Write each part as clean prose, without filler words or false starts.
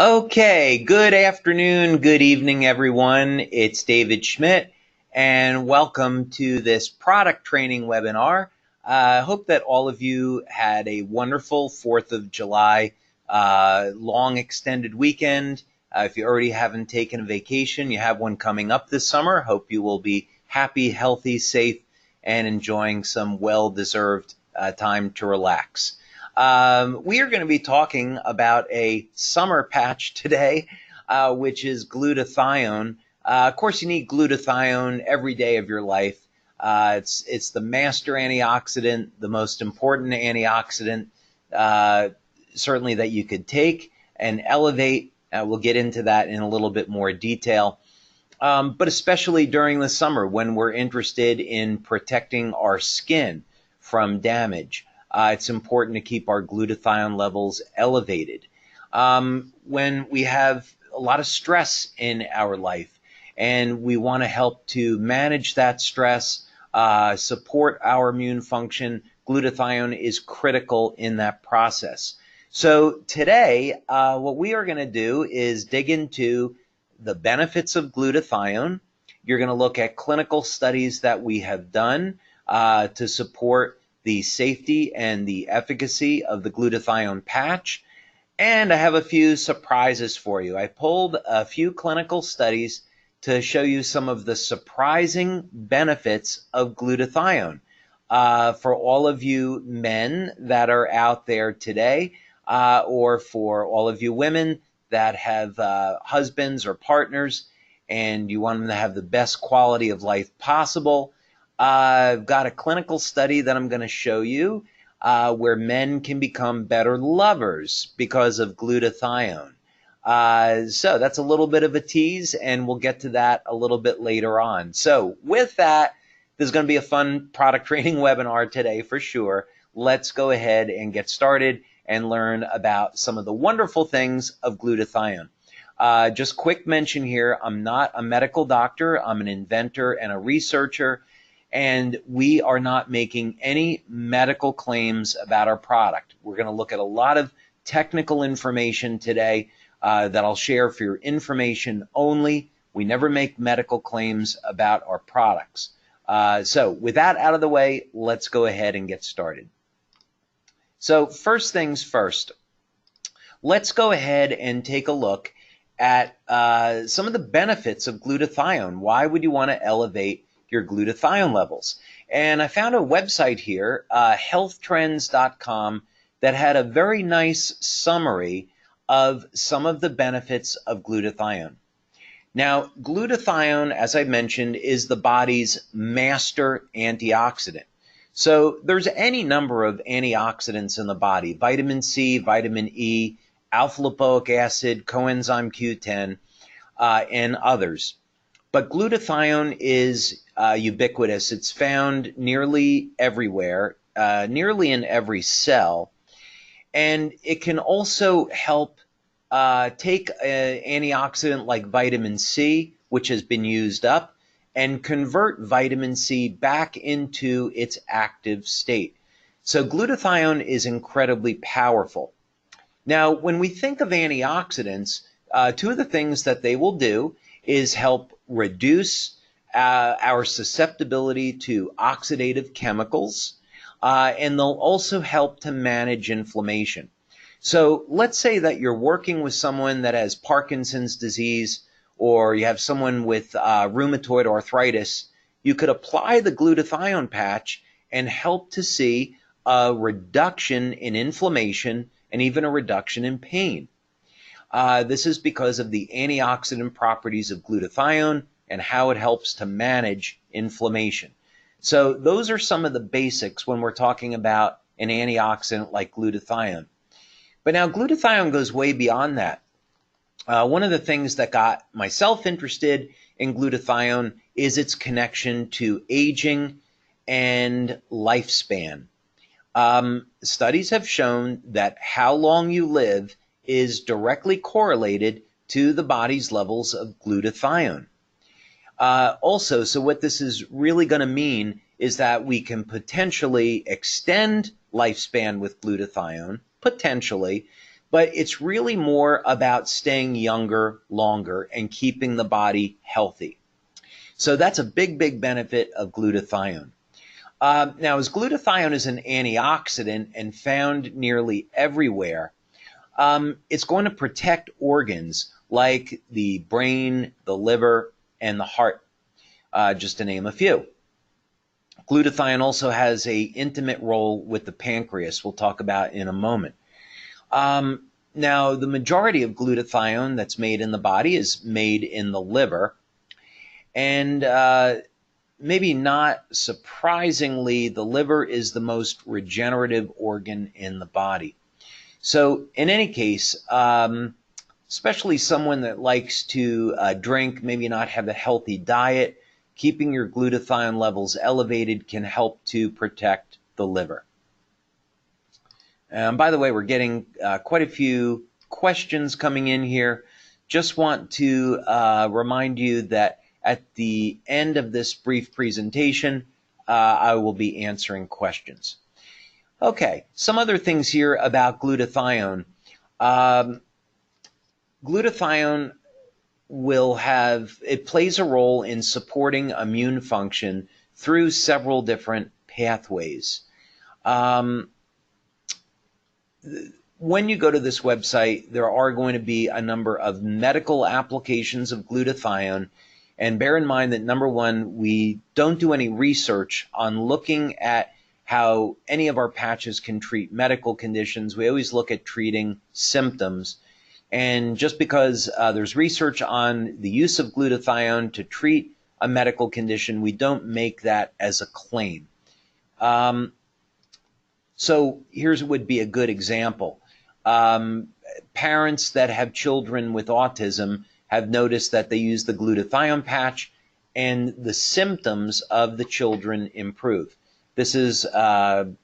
Okay, good afternoon, good evening, everyone. It's David Schmidt, and welcome to this product training webinar. I hope that all of you had a wonderful 4th of July long extended weekend. If you already haven't taken a vacation, you have one coming up this summer. Hope you will be happy, healthy, safe, and enjoying some well-deserved time to relax. We are going to be talking about a summer patch today, which is glutathione. Of course, you need glutathione every day of your life. It's the master antioxidant, the most important antioxidant, certainly that you could take and elevate. We'll get into that in a little bit more detail. But especially during the summer when we're interested in protecting our skin from damage. It's important to keep our glutathione levels elevated. When we have a lot of stress in our life and we want to help to manage that stress, support our immune function, glutathione is critical in that process. So today, what we are going to do is dig into the benefits of glutathione. You're going to look at clinical studies that we have done to support the safety and the efficacy of the glutathione patch. And I have a few surprises for you. I pulled a few clinical studies to show you some of the surprising benefits of glutathione. For all of you men that are out there today, or for all of you women that have husbands or partners and you want them to have the best quality of life possible, I've got a clinical study that I'm going to show you where men can become better lovers because of glutathione. So that's a little bit of a tease, and we'll get to that a little bit later on. So with that, there's going to be a fun product training webinar today for sure. Let's go ahead and get started and learn about some of the wonderful things of glutathione. Just quick mention here, I'm not a medical doctor. I'm an inventor and a researcher. And we are not making any medical claims about our product. We're going to look at a lot of technical information today that I'll share for your information only. We never make medical claims about our products. So with that out of the way, let's go ahead and get started. So first things first, let's go ahead and take a look at some of the benefits of glutathione. Why would you want to elevate your glutathione levels? And I found a website here, healthtrends.com, that had a very nice summary of some of the benefits of glutathione. Now, glutathione, as I mentioned, is the body's master antioxidant. So there's any number of antioxidants in the body: vitamin C, vitamin E, alpha-lipoic acid, coenzyme Q10, and others. But glutathione is ubiquitous. It's found nearly everywhere, nearly in every cell. And it can also help take an antioxidant like vitamin C, which has been used up, and convert vitamin C back into its active state. So glutathione is incredibly powerful. Now, when we think of antioxidants, two of the things that they will do is help reduce our susceptibility to oxidative chemicals, and they'll also help to manage inflammation. So let's say that you're working with someone that has Parkinson's disease, or you have someone with rheumatoid arthritis. You could apply the glutathione patch and help to see a reduction in inflammation and even a reduction in pain. This is because of the antioxidant properties of glutathione and how it helps to manage inflammation. So those are some of the basics when we're talking about an antioxidant like glutathione. But now glutathione goes way beyond that. One of the things that got myself interested in glutathione is its connection to aging and lifespan. Studies have shown that how long you live is directly correlated to the body's levels of glutathione. Also, so what this is really going to mean is that we can potentially extend lifespan with glutathione, potentially, but it's really more about staying younger longer and keeping the body healthy. So that's a big, big benefit of glutathione. Now, as glutathione is an antioxidant and found nearly everywhere, it's going to protect organs like the brain, the liver, and the heart, just to name a few. Glutathione also has an intimate role with the pancreas, we'll talk about in a moment. Now, the majority of glutathione that's made in the body is made in the liver, and maybe not surprisingly, the liver is the most regenerative organ in the body. So in any case, especially someone that likes to drink, maybe not have a healthy diet, keeping your glutathione levels elevated can help to protect the liver. By the way, we're getting quite a few questions coming in here. Just want to remind you that at the end of this brief presentation, I will be answering questions. Okay, some other things here about glutathione. Glutathione it plays a role in supporting immune function through several different pathways. When you go to this website, there are going to be a number of medical applications of glutathione. And bear in mind that, number one, we don't do any research on looking at how any of our patches can treat medical conditions. We always look at treating symptoms. And just because there's research on the use of glutathione to treat a medical condition, we don't make that as a claim. So here's would be a good example. Parents that have children with autism have noticed that they use the glutathione patch and the symptoms of the children improve. This is kind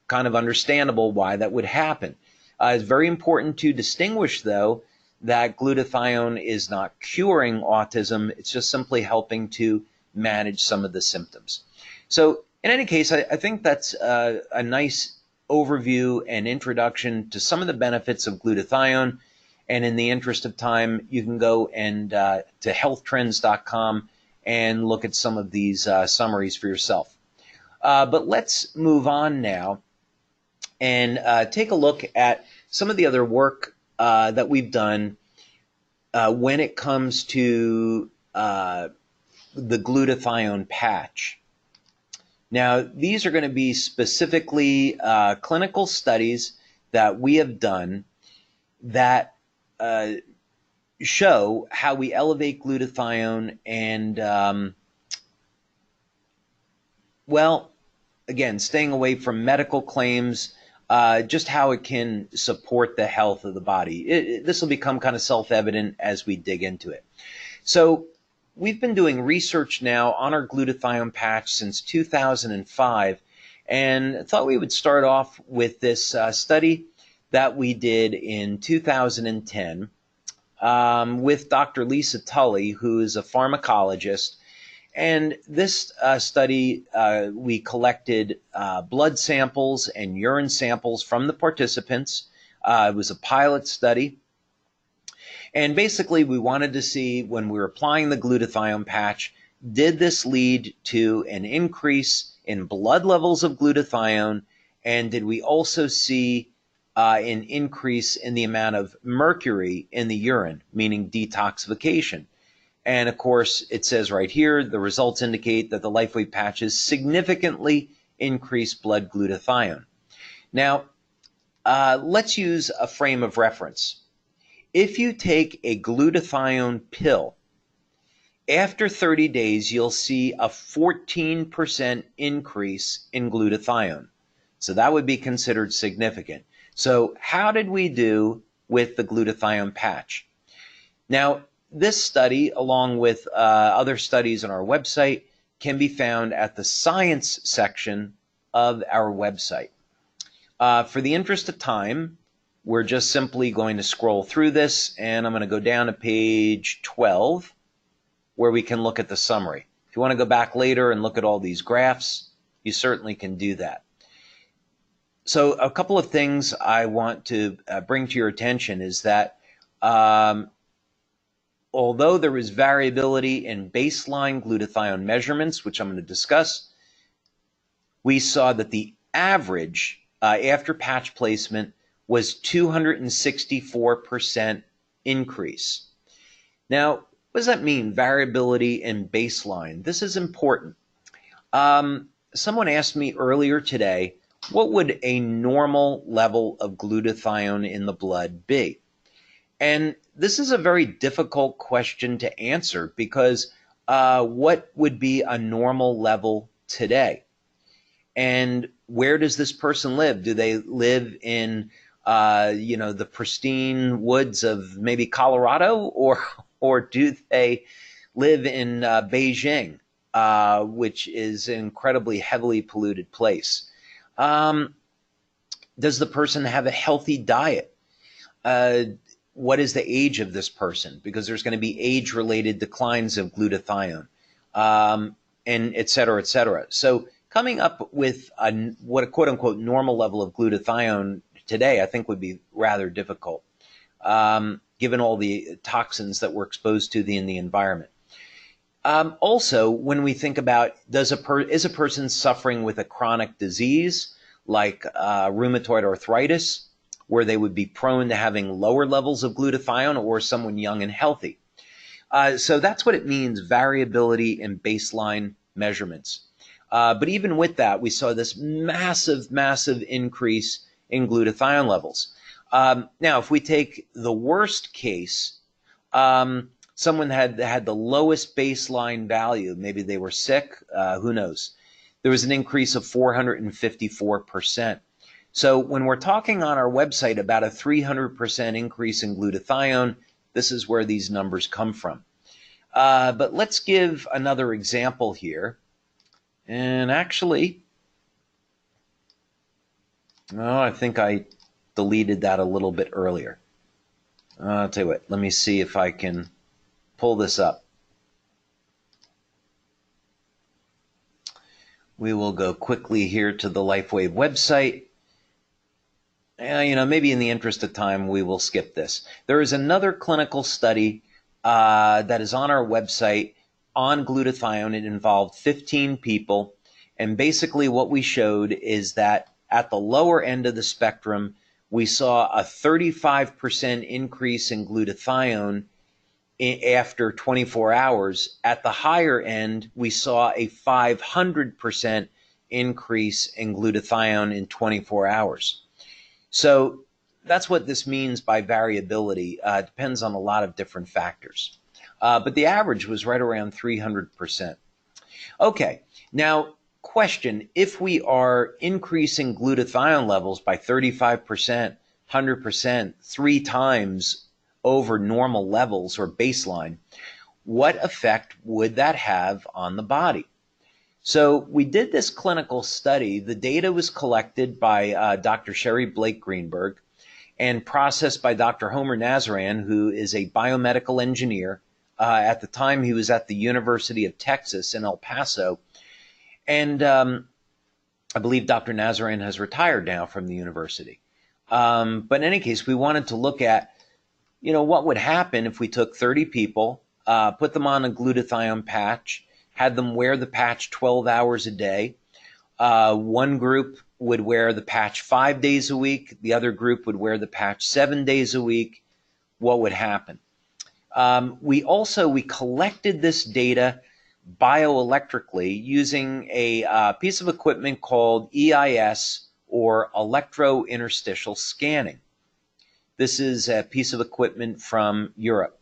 of understandable why that would happen. It's very important to distinguish, though, that glutathione is not curing autism. It's just simply helping to manage some of the symptoms. So in any case, I think that's a nice overview and introduction to some of the benefits of glutathione. And in the interest of time, you can go and to healthtrends.com and look at some of these summaries for yourself. But let's move on now and take a look at some of the other work that we've done when it comes to the glutathione patch. Now, these are going to be specifically clinical studies that we have done that show how we elevate glutathione and, well, again, staying away from medical claims, just how it can support the health of the body. This will become kind of self-evident as we dig into it. So we've been doing research now on our glutathione patch since 2005, and thought we would start off with this study that we did in 2010 with Dr. Lisa Tully, who is a pharmacologist. And this study, we collected blood samples and urine samples from the participants. It was a pilot study. And basically, we wanted to see, when we were applying the glutathione patch, did this lead to an increase in blood levels of glutathione, and did we also see an increase in the amount of mercury in the urine, meaning detoxification. And of course, it says right here, the results indicate that the LifeWave patches significantly increase blood glutathione. Now, let's use a frame of reference. If you take a glutathione pill, after 30 days, you'll see a 14% increase in glutathione. So that would be considered significant. So how did we do with the glutathione patch? Now, this study, along with other studies on our website, can be found at the science section of our website. For the interest of time, we're just simply going to scroll through this, and I'm going to go down to page 12, where we can look at the summary. If you want to go back later and look at all these graphs, you certainly can do that. So a couple of things I want to bring to your attention is that um, although there is variability in baseline glutathione measurements, which I'm going to discuss, we saw that the average after patch placement was 264% increase. Now, what does that mean, variability in baseline? This is important. Someone asked me earlier today, what would a normal level of glutathione in the blood be? And this is a very difficult question to answer because what would be a normal level today? And where does this person live? Do they live in, the pristine woods of maybe Colorado, or do they live in Beijing, which is an incredibly heavily polluted place? Does the person have a healthy diet? What is the age of this person? Because there's going to be age-related declines of glutathione, and et cetera, et cetera. So coming up with what a quote-unquote normal level of glutathione today, I think would be rather difficult, given all the toxins that we're exposed to in the environment. Also, when we think about is a person suffering with a chronic disease like rheumatoid arthritis, where they would be prone to having lower levels of glutathione, or someone young and healthy? So that's what it means, variability in baseline measurements. But even with that, we saw this massive, massive increase in glutathione levels. Now, if we take the worst case, someone had the lowest baseline value, maybe they were sick, who knows? There was an increase of 454%. So when we're talking on our website about a 300% increase in glutathione, this is where these numbers come from. But let's give another example here. And actually, I think I deleted that a little bit earlier. I'll tell you what, let me see if I can pull this up. We will go quickly here to the LifeWave website. Maybe in the interest of time, we will skip this. There is another clinical study that is on our website on glutathione. It involved 15 people. And basically what we showed is that at the lower end of the spectrum, we saw a 35% increase in glutathione after 24 hours. At the higher end, we saw a 500% increase in glutathione in 24 hours. So that's what this means by variability. It depends on a lot of different factors. But the average was right around 300%. Okay, now question, if we are increasing glutathione levels by 35%, 100%, 3 times over normal levels or baseline, what effect would that have on the body? So we did this clinical study. The data was collected by Dr. Sherry Blake Greenberg and processed by Dr. Homer Nazaran, who is a biomedical engineer. At the time, he was at the University of Texas in El Paso. And I believe Dr. Nazaran has retired now from the university. But in any case, we wanted to look at, what would happen if we took 30 people, put them on a glutathione patch, had them wear the patch 12 hours a day. One group would wear the patch 5 days a week. The other group would wear the patch 7 days a week. What would happen? We collected this data bioelectrically using a piece of equipment called EIS, or electrointerstitial scanning. This is a piece of equipment from Europe.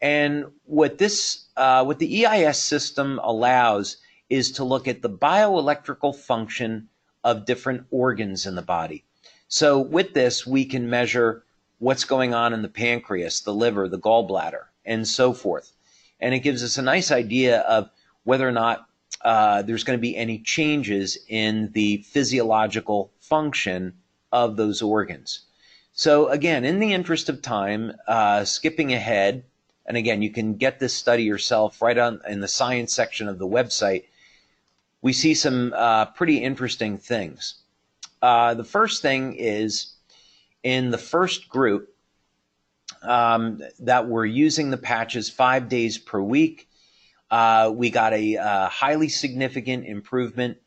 And what the EIS system allows is to look at the bioelectrical function of different organs in the body. So with this, we can measure what's going on in the pancreas, the liver, the gallbladder, and so forth. And it gives us a nice idea of whether or not there's going to be any changes in the physiological function of those organs. So again, in the interest of time, skipping ahead, and again, you can get this study yourself right in the science section of the website, we see some pretty interesting things. The first thing is in the first group that were using the patches 5 days per week, we got a highly significant improvement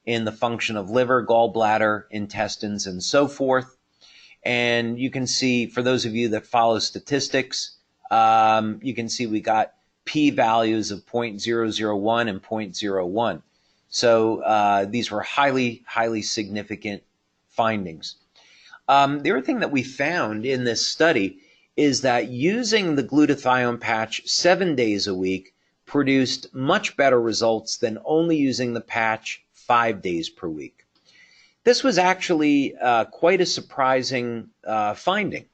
in the function of liver, gallbladder, intestines, and so forth. And you can see, for those of you that follow statistics, you can see we got p-values of 0.001 and 0.01. So these were highly, highly significant findings. The other thing that we found in this study is that using the glutathione patch 7 days a week produced much better results than only using the patch 5 days per week. This was actually quite a surprising finding.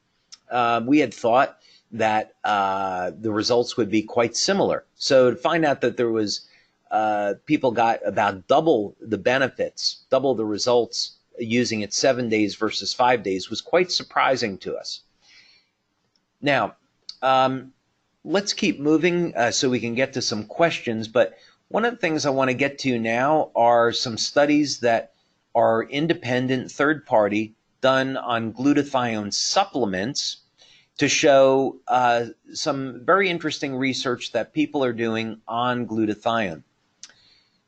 We had thought that the results would be quite similar. So to find out that there was people got about double the benefits, double the results using it 7 days versus 5 days was quite surprising to us. Now, let's keep moving so we can get to some questions. But one of the things I want to get to now are some studies that are independent, third-party, done on glutathione supplements to show some very interesting research that people are doing on glutathione.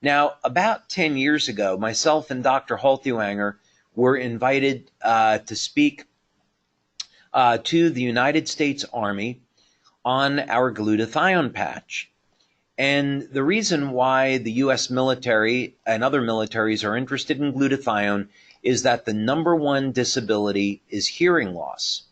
Now, about 10 years ago, myself and Dr. Haltiwanger were invited to speak to the United States Army on our glutathione patch. And the reason why the U.S. military and other militaries are interested in glutathione is that the #1 disability is hearing loss.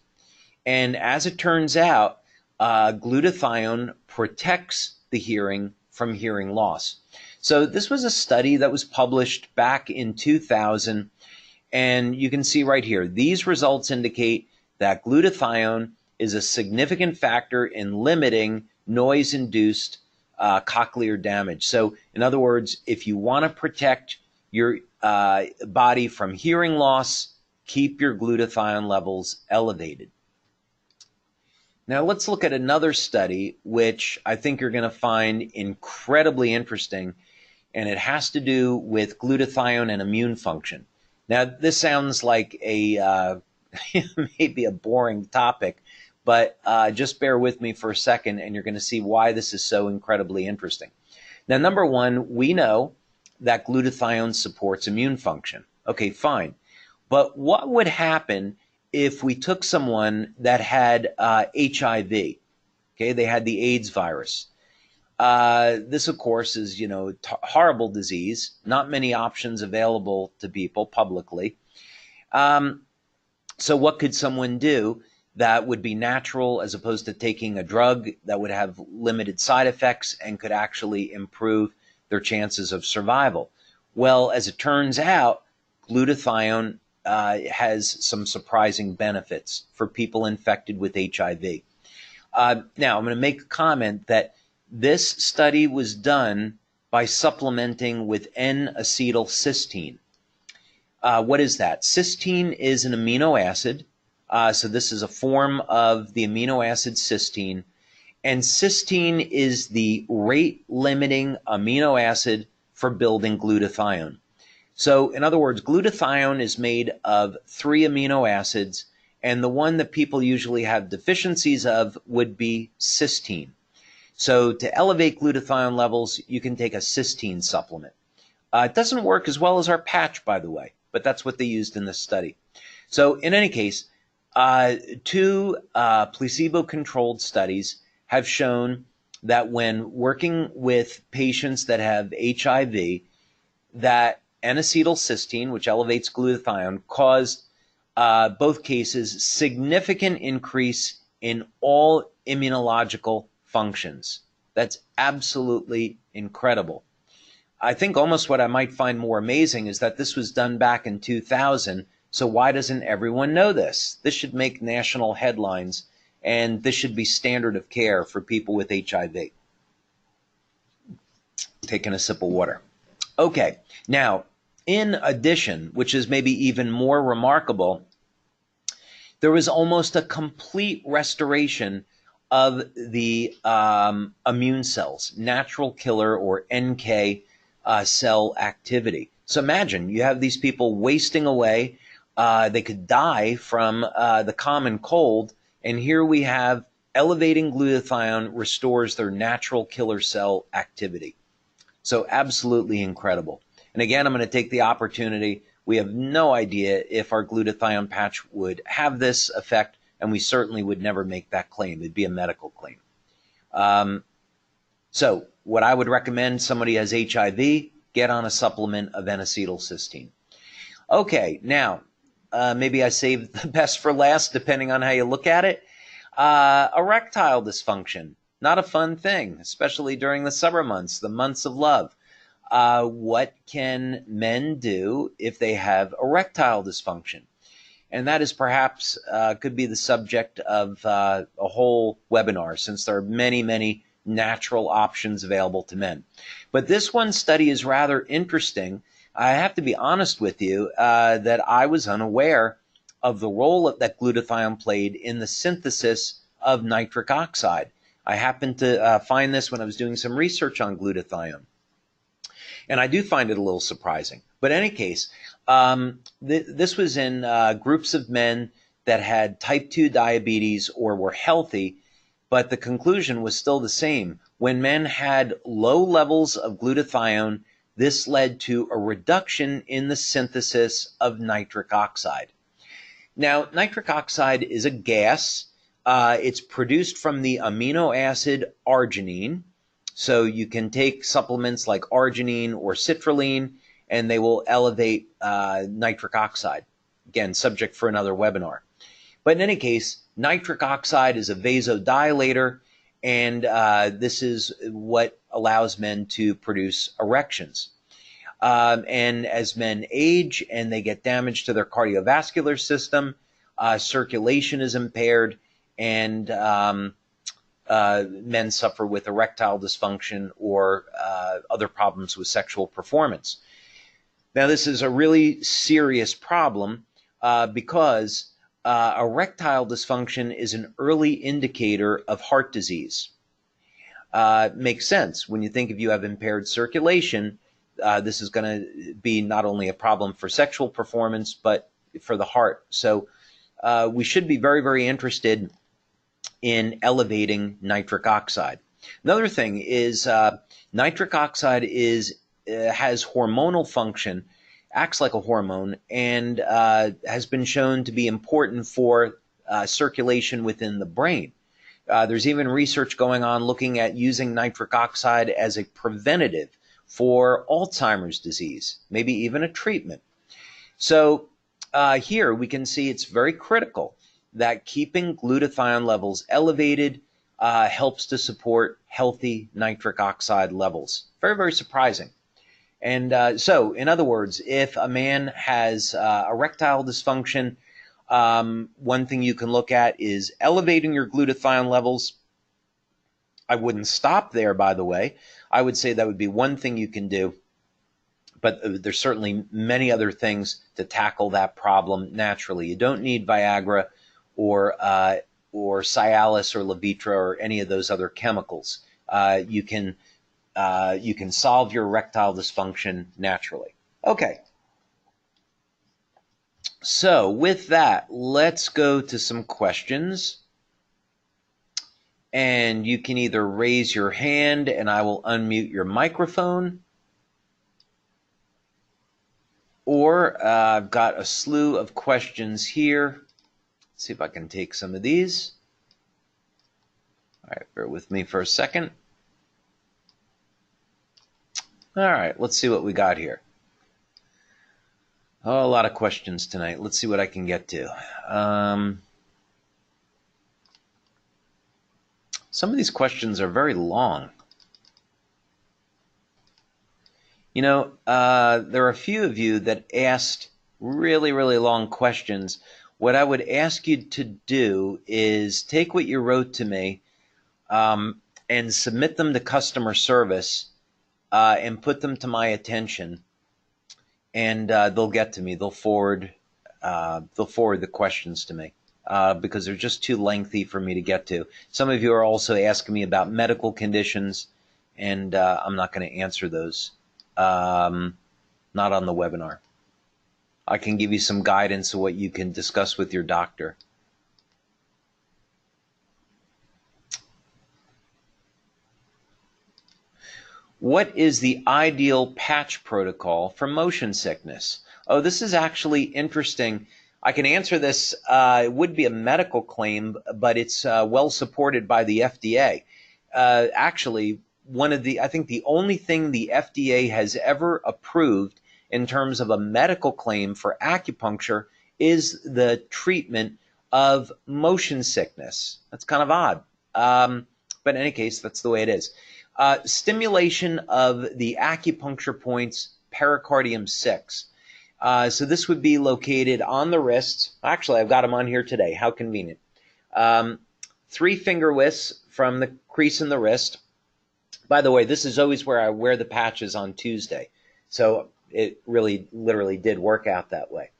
And as it turns out, glutathione protects the hearing from hearing loss. So this was a study that was published back in 2000, and you can see right here, these results indicate that glutathione is a significant factor in limiting noise-induced cochlear damage. So in other words, if you want to protect your body from hearing loss, keep your glutathione levels elevated. Now let's look at another study, which I think you're going to find incredibly interesting, and it has to do with glutathione and immune function. Now this sounds like a maybe a boring topic, but just bear with me for a second and you're going to see why this is so incredibly interesting. Now, #1, we know that glutathione supports immune function. Okay, fine. But what would happen if we took someone that had HIV? Okay, they had the AIDS virus. This, of course, is, horrible disease. Not many options available to people publicly. So what could someone do that would be natural as opposed to taking a drug that would have limited side effects and could actually improve their chances of survival? Well, as it turns out, glutathione has some surprising benefits for people infected with HIV. Now, I'm going to make a comment that this study was done by supplementing with N-acetylcysteine. What is that? Cysteine is an amino acid. So this is a form of the amino acid cysteine. And cysteine is the rate-limiting amino acid for building glutathione. So in other words, glutathione is made of 3 amino acids, and the one that people usually have deficiencies of would be cysteine. So to elevate glutathione levels, you can take a cysteine supplement. It doesn't work as well as our patch, by the way, but that's what they used in this study. So in any case, 2 placebo-controlled studies have shown that when working with patients that have HIV, that N-acetylcysteine, which elevates glutathione, caused both cases significant increase in all immunological functions. That's absolutely incredible. I think almost what I might find more amazing is that this was done back in 2000. So why doesn't everyone know this? This should make national headlines, and this should be standard of care for people with HIV. Taking a sip of water. Okay, now, in addition, which is maybe even more remarkable, there was almost a complete restoration of the immune cells, natural killer or NK cell activity. So imagine you have these people wasting away. They could die from the common cold. And here we have elevating glutathione restores their natural killer cell activity. So absolutely incredible. And again, I'm going to take the opportunity. We have no idea if our glutathione patch would have this effect, and we certainly would never make that claim. It'd be a medical claim. So what I would recommend, somebody has HIV, get on a supplement of N-acetylcysteine. Okay, now, maybe I saved the best for last, depending on how you look at it. Erectile dysfunction, not a fun thing, especially during the summer months, the months of love. What can men do if they have erectile dysfunction? And that is perhaps could be the subject of a whole webinar, since there are many, many natural options available to men. But this one study is rather interesting. I have to be honest with you that I was unaware of the role that glutathione played in the synthesis of nitric oxide. I happened to find this when I was doing some research on glutathione. And I do find it a little surprising. But in any case, this was in groups of men that had type 2 diabetes or were healthy, but the conclusion was still the same. When men had low levels of glutathione, this led to a reduction in the synthesis of nitric oxide. Now, nitric oxide is a gas. It's produced from the amino acid arginine. So you can take supplements like arginine or citrulline, and they will elevate nitric oxide. Again, subject for another webinar. But in any case, nitric oxide is a vasodilator, and this is what allows men to produce erections. And as men age and they get damage to their cardiovascular system, circulation is impaired, and men suffer with erectile dysfunction or other problems with sexual performance. Now, this is a really serious problem because erectile dysfunction is an early indicator of heart disease. Makes sense. When you think if you have impaired circulation, this is going to be not only a problem for sexual performance, but for the heart. So we should be very, very interested in elevating nitric oxide. Another thing is nitric oxide has hormonal function, acts like a hormone, and has been shown to be important for circulation within the brain. There's even research going on looking at using nitric oxide as a preventative for Alzheimer's disease, maybe even a treatment. So here we can see it's very critical that keeping glutathione levels elevated helps to support healthy nitric oxide levels. Very, very surprising. And so, in other words, if a man has erectile dysfunction, one thing you can look at is elevating your glutathione levels. I wouldn't stop there, by the way. I would say that would be one thing you can do. But there's certainly many other things to tackle that problem naturally. You don't need Viagra or Cialis or Levitra or any of those other chemicals. You can solve your erectile dysfunction naturally. Okay. So with that, let's go to some questions. And you can either raise your hand and I will unmute your microphone, or I've got a slew of questions here. Let's see if I can take some of these. All right, bear with me for a second. All right, let's see what we got here. Oh, a lot of questions tonight. Let's see what I can get to. Some of these questions are very long. You know, there are a few of you that asked really, really long questions. What I would ask you to do is take what you wrote to me and submit them to customer service and put them to my attention, and they'll get to me. They'll forward the questions to me because they're just too lengthy for me to get to. Some of you are also asking me about medical conditions, and I'm not going to answer those. Not on the webinar. I can give you some guidance of what you can discuss with your doctor. What is the ideal patch protocol for motion sickness? Oh, this is actually interesting. I can answer this. It would be a medical claim, but it's well supported by the FDA. Actually, I think the only thing the FDA has ever approved in terms of a medical claim for acupuncture is the treatment of motion sickness. That's kind of odd. But in any case, that's the way it is. Stimulation of the acupuncture points pericardium 6. So this would be located on the wrists. Actually, I've got them on here today. How convenient. 3 finger widths from the crease in the wrist. By the way, this is always where I wear the patches on Tuesday. So it really, literally did work out that way.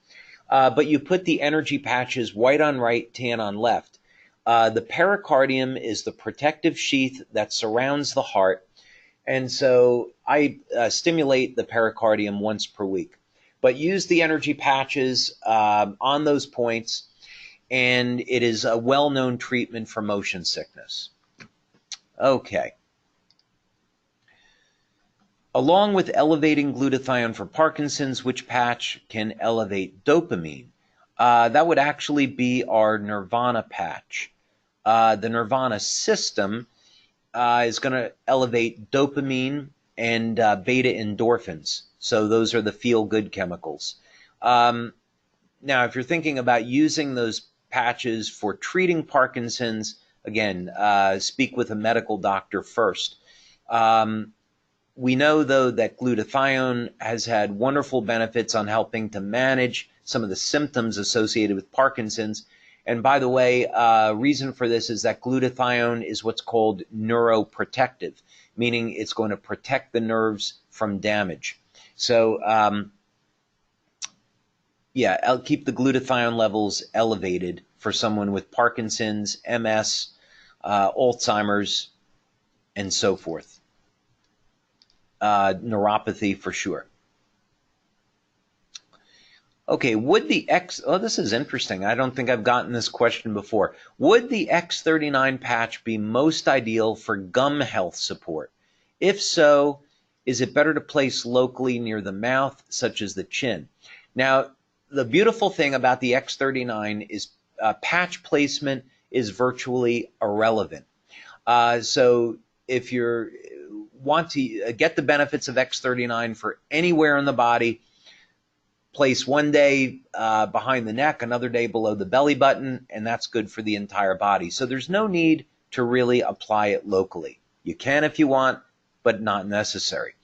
But you put the energy patches white on right, tan on left. The pericardium is the protective sheath that surrounds the heart. And so I stimulate the pericardium once per week. But use the energy patches on those points, and it is a well-known treatment for motion sickness. Okay. Along with elevating glutathione for Parkinson's, which patch can elevate dopamine? That would actually be our Nirvana patch. The Nirvana system is going to elevate dopamine and beta endorphins. So those are the feel-good chemicals. Now, if you're thinking about using those patches for treating Parkinson's, again, speak with a medical doctor first. We know, though, that glutathione has had wonderful benefits on helping to manage some of the symptoms associated with Parkinson's. And by the way, reason for this is that glutathione is what's called neuroprotective, meaning it's going to protect the nerves from damage. So, yeah, I'll keep the glutathione levels elevated for someone with Parkinson's, MS, Alzheimer's, and so forth. Neuropathy for sure. Okay, would the this is interesting. I don't think I've gotten this question before. Would the X39 patch be most ideal for gum health support? If so, is it better to place locally near the mouth, such as the chin? Now, the beautiful thing about the X39 is patch placement is virtually irrelevant. So if you want to get the benefits of X39 for anywhere in the body, place one day behind the neck, another day below the belly button, and that's good for the entire body. So there's no need to really apply it locally. You can if you want, but not necessary.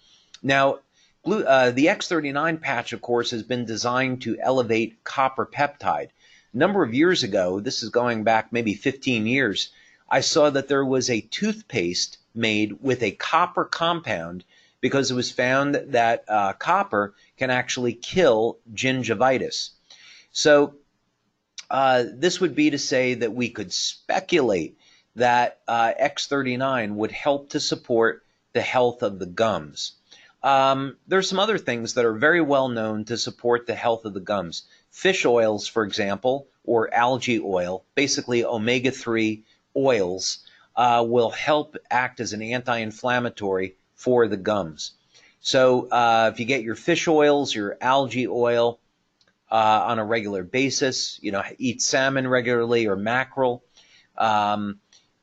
Now, the X39 patch, of course, has been designed to elevate copper peptide. A number of years ago, this is going back maybe 15 years, I saw that there was a toothpaste made with a copper compound because it was found that copper can actually kill gingivitis. So this would be to say that we could speculate that X39 would help to support the health of the gums. There's some other things that are very well known to support the health of the gums. Fish oils, for example, or algae oil, basically omega-3 oils, will help act as an anti-inflammatory for the gums. So if you get your fish oils, your algae oil on a regular basis, eat salmon regularly or mackerel,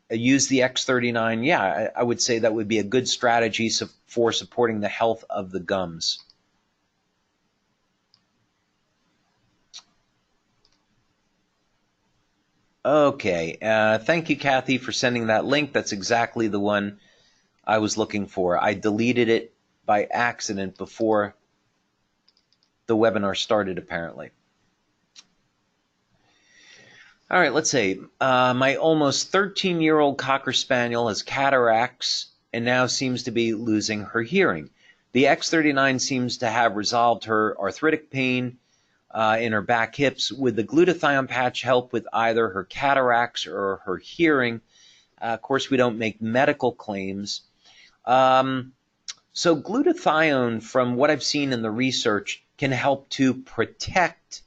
use the X39, yeah, I would say that would be a good strategy for supporting the health of the gums. Okay, thank you, Kathy, for sending that link. That's exactly the one I was looking for. I deleted it by accident before the webinar started, apparently. All right, let's see. My almost 13-year-old Cocker Spaniel has cataracts and now seems to be losing her hearing. The X39 seems to have resolved her arthritic pain in her back hips. Would the glutathione patch help with either her cataracts or her hearing? Of course, we don't make medical claims. So glutathione, from what I've seen in the research, can help to protect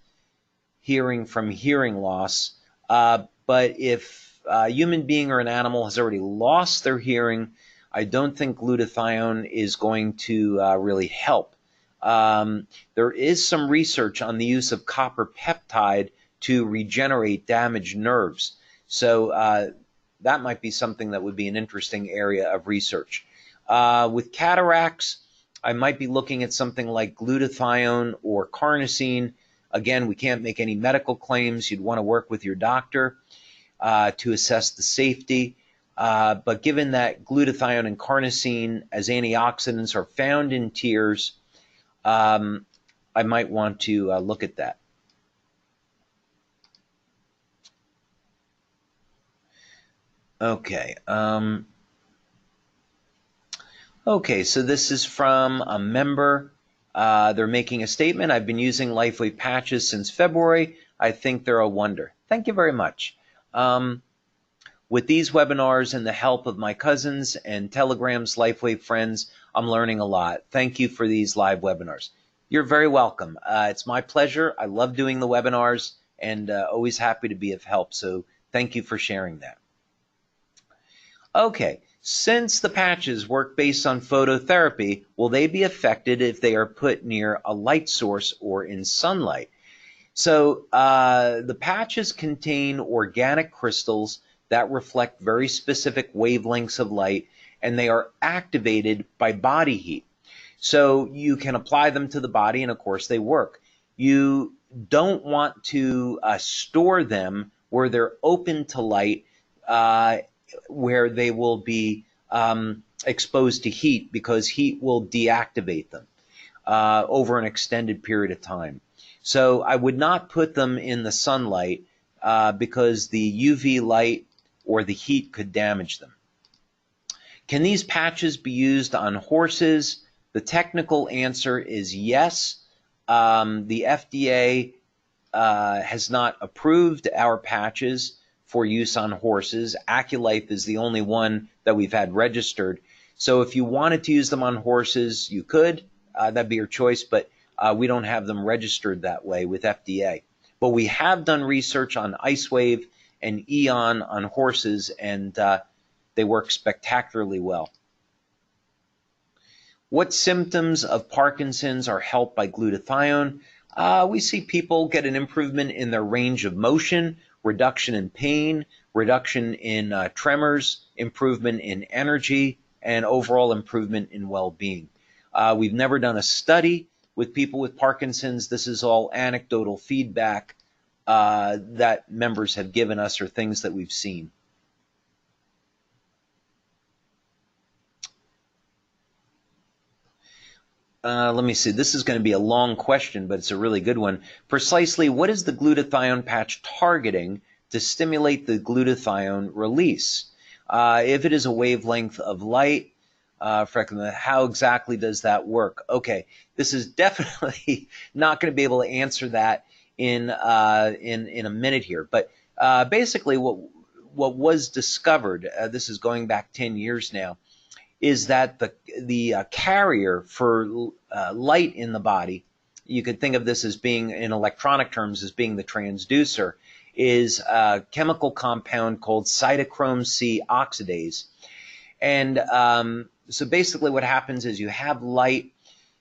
hearing from hearing loss. But if a human being or an animal has already lost their hearing, I don't think glutathione is going to really help. There is some research on the use of copper peptide to regenerate damaged nerves. So that might be something that would be an interesting area of research. With cataracts, I might be looking at something like glutathione or carnosine. Again, we can't make any medical claims. You'd want to work with your doctor to assess the safety. But given that glutathione and carnosine as antioxidants are found in tears, I might want to look at that. Okay. Okay, so this is from a member. They're making a statement. I've been using LifeWave patches since February. I think they're a wonder. Thank you very much. With these webinars and the help of my cousins and Telegram's LifeWave friends, I'm learning a lot. Thank you for these live webinars. You're very welcome. It's my pleasure. I love doing the webinars and always happy to be of help. So thank you for sharing that. Okay, since the patches work based on phototherapy, will they be affected if they are put near a light source or in sunlight? So the patches contain organic crystals that reflect very specific wavelengths of light, and they are activated by body heat. So you can apply them to the body, and of course they work. You don't want to store them where they're open to light, where they will be exposed to heat, because heat will deactivate them over an extended period of time. So I would not put them in the sunlight because the UV light or the heat could damage them. Can these patches be used on horses? The technical answer is yes. The FDA has not approved our patches for use on horses. Aculife is the only one that we've had registered. So if you wanted to use them on horses, you could. That'd be your choice, but we don't have them registered that way with FDA. But we have done research on IceWave and Eon on horses, and they work spectacularly well. What symptoms of Parkinson's are helped by glutathione? We see people get an improvement in their range of motion, reduction in pain, reduction in tremors, improvement in energy, and overall improvement in well-being. We've never done a study with people with Parkinson's. This is all anecdotal feedback that members have given us, or things that we've seen. Let me see. This is going to be a long question, but it's a really good one. Precisely, what is the glutathione patch targeting to stimulate the glutathione release? If it is a wavelength of light, how exactly does that work? Okay, this is definitely not going to be able to answer that in a minute here. But basically, what was discovered, this is going back 10 years now, is that the carrier for light in the body, you could think of this as being, in electronic terms, as being the transducer, is a chemical compound called cytochrome C oxidase. And so basically what happens is you have light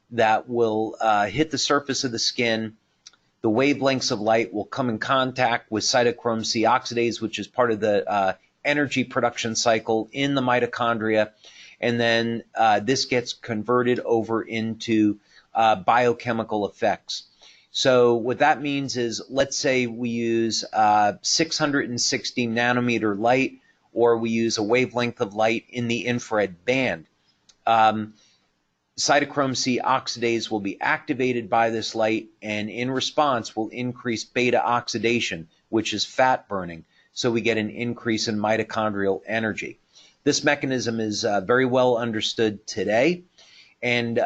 that will hit the surface of the skin. The wavelengths of light will come in contact with cytochrome C oxidase, which is part of the energy production cycle in the mitochondria. And then this gets converted over into biochemical effects. So what that means is, let's say we use 660 nanometer light, or we use a wavelength of light in the infrared band. Cytochrome C oxidase will be activated by this light, and in response will increase beta oxidation, which is fat burning. So we get an increase in mitochondrial energy. This mechanism is very well understood today, and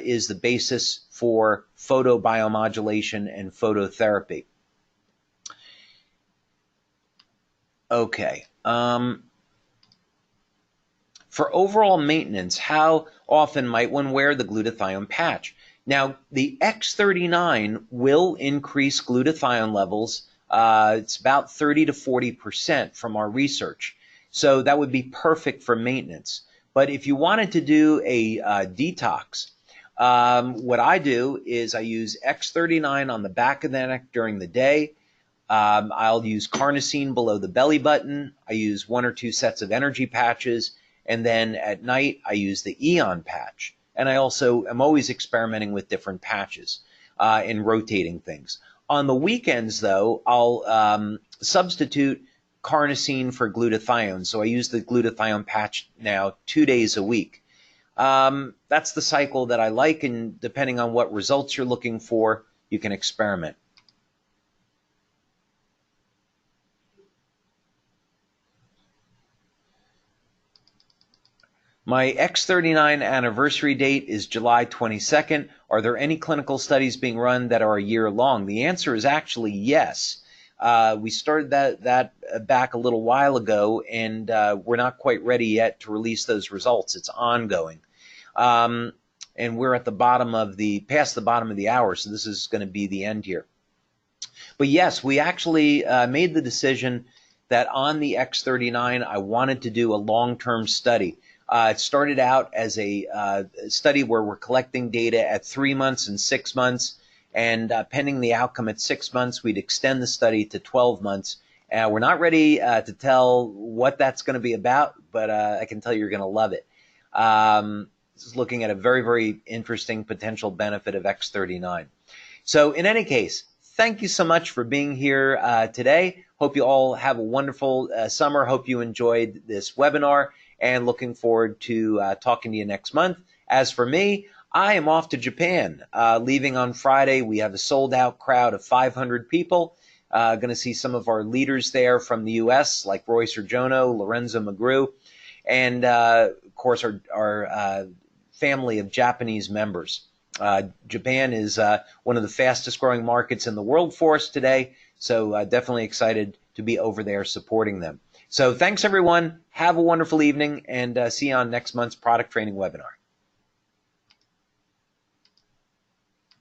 is the basis for photobiomodulation and phototherapy. Okay. For overall maintenance, how often might one wear the glutathione patch? Now, the X39 will increase glutathione levels. It's about 30 to 40% from our research. So that would be perfect for maintenance. But if you wanted to do a detox, what I do is I use X39 on the back of the neck during the day. I'll use carnosine below the belly button. I use 1 or 2 sets of energy patches. And then at night, I use the Eon patch. And I also am always experimenting with different patches and rotating things. On the weekends, though, I'll substitute carnosine for glutathione. So I use the glutathione patch now 2 days a week. That's the cycle that I like, and depending on what results you're looking for, you can experiment. My X39 anniversary date is July 22nd. Are there any clinical studies being run that are a year long? The answer is actually yes. We started that back a little while ago, and we're not quite ready yet to release those results. It's ongoing. And we're at the bottom of past the bottom of the hour, so this is going to be the end here. But yes, we actually made the decision that on the X39, I wanted to do a long-term study. It started out as a study where we're collecting data at 3 months and 6 months, and pending the outcome at 6 months, we'd extend the study to 12 months. We're not ready to tell what that's going to be about, but I can tell you're going to love it. This is looking at a very, very interesting potential benefit of X39. So in any case, thank you so much for being here today. Hope you all have a wonderful summer. Hope you enjoyed this webinar, and looking forward to talking to you next month. As for me, I am off to Japan, leaving on Friday. We have a sold-out crowd of 500 people. Going to see some of our leaders there from the U.S., like Roy Serjono, Lorenzo Magru, and, of course, our family of Japanese members. Japan is one of the fastest growing markets in the world for us today, so definitely excited to be over there supporting them. So thanks, everyone. Have a wonderful evening, and see you on next month's product training webinar.